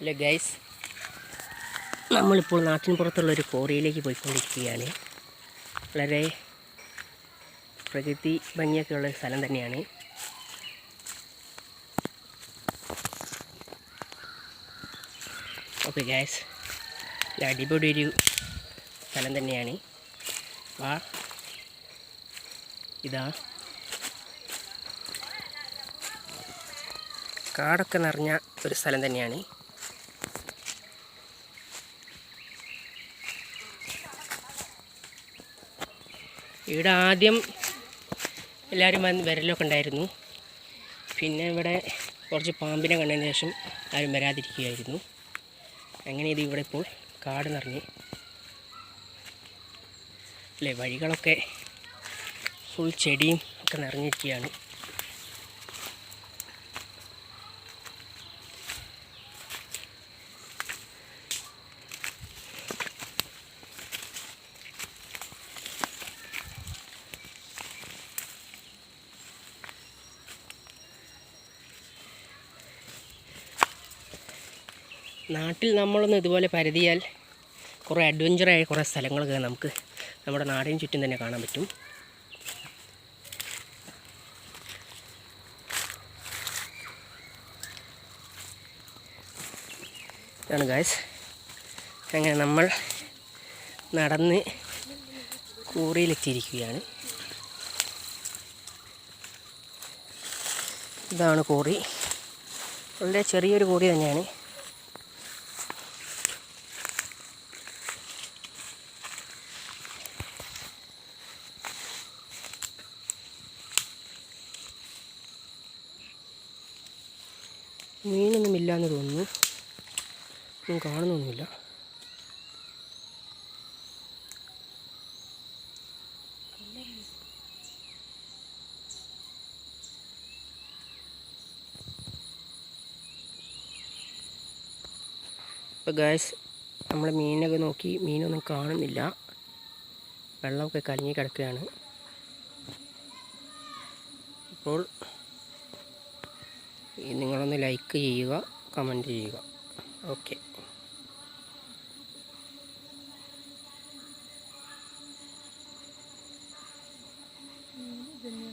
Hello guys, നമ്മളിപ്പോൾ നാട്ടിൻ പുറത്തുള്ളൊരു കോറിയിലേക്ക് പോയിക്കൊണ്ടിരിക്കുകയാണ്. വളരെ പ്രകൃതി ഭംഗിയൊക്കെ ഉള്ളൊരു സ്ഥലം തന്നെയാണ്. ഓക്കെ ഗൈസ്, അടിപൊളി ഒരു സ്ഥലം തന്നെയാണ്. ഇതാ കാടൊക്കെ നിറഞ്ഞ ഒരു സ്ഥലം തന്നെയാണ്. ഇവിടെ ആദ്യം എല്ലാവരും വരലൊക്കെ ഉണ്ടായിരുന്നു. പിന്നെ ഇവിടെ കുറച്ച് പാമ്പിനെ കണ്ടതിന് ശേഷം ആരും വരാതിരിക്കുകയായിരുന്നു. അങ്ങനെ ഇത് ഇവിടെ ഇപ്പോൾ കാട് നിറഞ്ഞ് അല്ലേ, വഴികളൊക്കെ ഫുൾ ചെടിയും ഒക്കെ നിറഞ്ഞിരിക്കുകയാണ്. നാട്ടിൽ നമ്മളൊന്ന് ഇതുപോലെ പരതിയാൽ കുറേ അഡ്വഞ്ചറായ കുറേ സ്ഥലങ്ങളൊക്കെ നമുക്ക് നമ്മുടെ നാടിന് ചുറ്റും തന്നെ കാണാൻ പറ്റും. ഇതാണ് ഗൈസ്, അങ്ങനെ നമ്മൾ നടന്ന് കോറിയിലെത്തിയിരിക്കുകയാണ്. ഇതാണ് കോറി, വളരെ ചെറിയൊരു കോറി തന്നെയാണ്. മീനൊന്നും ഇല്ലയെന്ന് തോന്നുന്നു, ഒന്നും കാണുന്നൊന്നുമില്ല. ഇപ്പോൾ ഗൈസ്, നമ്മൾ മീനൊക്കെ നോക്കി, മീനൊന്നും കാണുന്നില്ല. വെള്ളമൊക്കെ കലങ്ങി കിടക്കുകയാണ്. അപ്പോൾ നിങ്ങളൊന്ന് ലൈക്ക് ചെയ്യുക, കമൻറ്റ് ചെയ്യുക. ഓക്കെ.